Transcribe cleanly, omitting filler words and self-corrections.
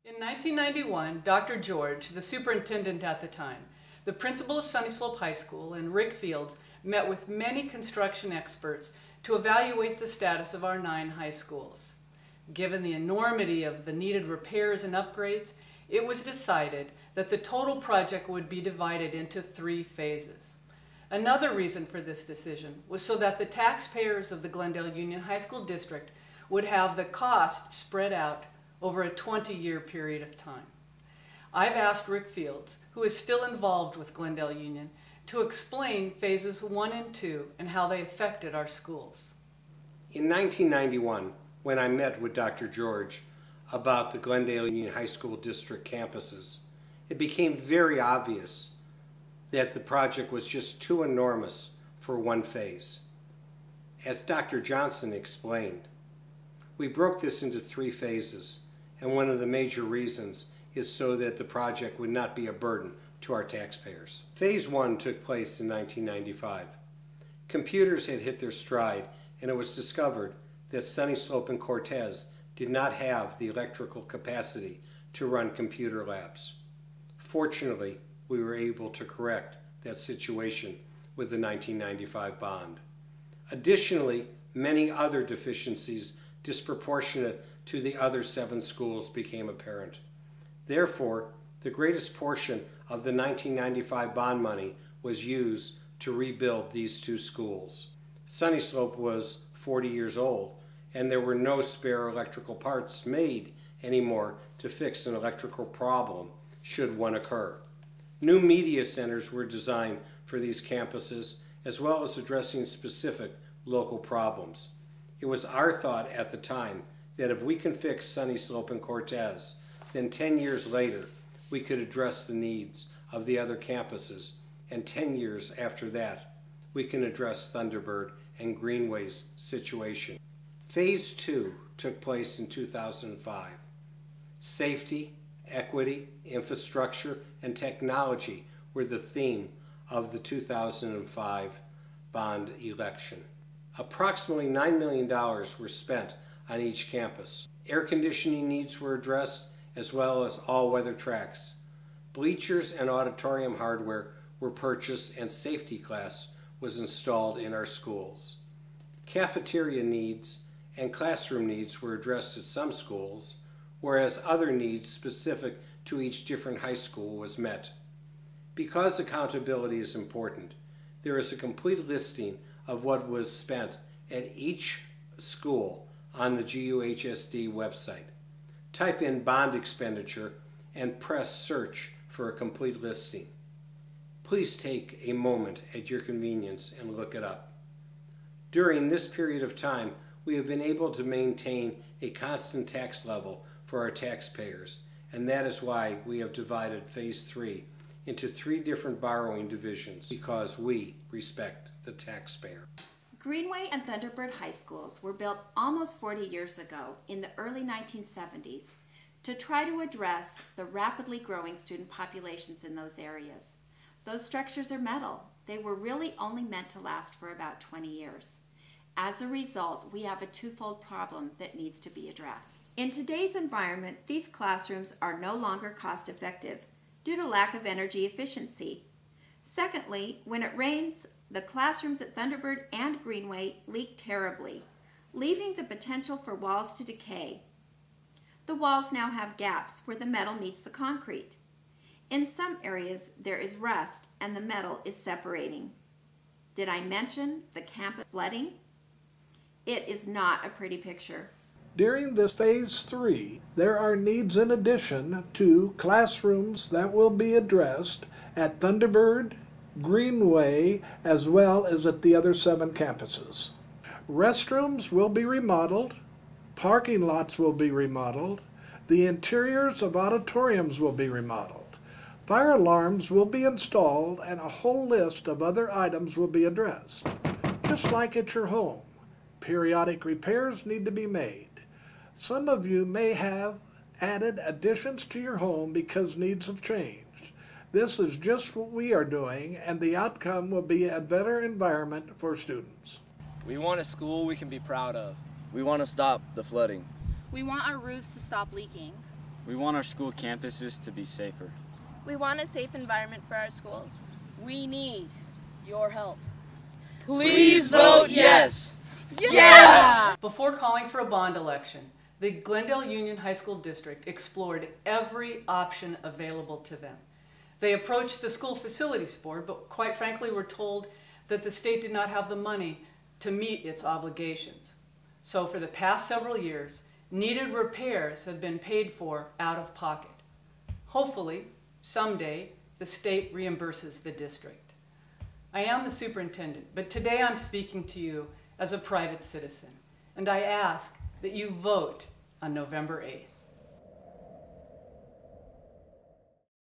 In 1991, Dr. George, the superintendent at the time, the principal of Sunny Slope High School, and Rick Fields met with many construction experts to evaluate the status of our 9 high schools. Given the enormity of the needed repairs and upgrades, it was decided that the total project would be divided into 3 phases. Another reason for this decision was so that the taxpayers of the Glendale Union High School District would have the cost spread out over a 20-year period of time. I've asked Rick Fields, who is still involved with Glendale Union, to explain phases 1 and 2 and how they affected our schools. In 1991, when I met with Dr. George about the Glendale Union High School District campuses, it became very obvious that the project was just too enormous for one phase. As Dr. Johnson explained, we broke this into 3 phases, and one of the major reasons is so that the project would not be a burden to our taxpayers. Phase 1 took place in 1995. Computers had hit their stride, and it was discovered that Sunny Slope and Cortez did not have the electrical capacity to run computer labs. Fortunately, we were able to correct that situation with the 1995 bond. Additionally, many other deficiencies disproportionate to the other 7 schools became apparent. Therefore, the greatest portion of the 1995 bond money was used to rebuild these 2 schools. Sunny Slope was 40 years old, and there were no spare electrical parts made anymore to fix an electrical problem should one occur. New media centers were designed for these campuses, as well as addressing specific local problems. It was our thought at the time that if we can fix Sunny Slope and Cortez, then 10 years later we could address the needs of the other campuses, and 10 years after that we can address Thunderbird and Greenway's situation. Phase 2 took place in 2005. Safety, equity, infrastructure, and technology were the theme of the 2005 bond election. Approximately $9 million were spent on each campus. Air conditioning needs were addressed, as well as all-weather tracks. Bleachers and auditorium hardware were purchased, and safety glass was installed in our schools. Cafeteria needs and classroom needs were addressed at some schools, whereas other needs specific to each different high school was met. Because accountability is important, there is a complete listing of what was spent at each school on the GUHSD website. Type in bond expenditure and press search for a complete listing. Please take a moment at your convenience and look it up. During this period of time, we have been able to maintain a constant tax level for our taxpayers, and that is why we have divided Phase 3 into 3 different borrowing divisions, because we respect the taxpayer. Greenway and Thunderbird high schools were built almost 40 years ago in the early 1970s to try to address the rapidly growing student populations in those areas. Those structures are metal. They were really only meant to last for about 20 years. As a result, we have a twofold problem that needs to be addressed. In today's environment, these classrooms are no longer cost-effective due to lack of energy efficiency. Secondly, when it rains, the classrooms at Thunderbird and Greenway leak terribly, leaving the potential for walls to decay. The walls now have gaps where the metal meets the concrete. In some areas, there is rust and the metal is separating. Did I mention the campus flooding? It is not a pretty picture. During this Phase 3, there are needs in addition to classrooms that will be addressed at Thunderbird, Greenway, as well as at the other 7 campuses. Restrooms will be remodeled, parking lots will be remodeled, the interiors of auditoriums will be remodeled, fire alarms will be installed, and a whole list of other items will be addressed. Just like at your home, periodic repairs need to be made. Some of you may have added additions to your home because needs have changed. This is just what we are doing, and the outcome will be a better environment for students. We want a school we can be proud of. We want to stop the flooding. We want our roofs to stop leaking. We want our school campuses to be safer. We want a safe environment for our schools. We need your help. Please vote yes! Yeah! Before calling for a bond election, the Glendale Union High School District explored every option available to them. They approached the School Facilities Board, but quite frankly were told that the state did not have the money to meet its obligations. So for the past several years, needed repairs have been paid for out of pocket. Hopefully, someday, the state reimburses the district. I am the superintendent, but today I'm speaking to you as a private citizen, and I ask that you vote on November 8th.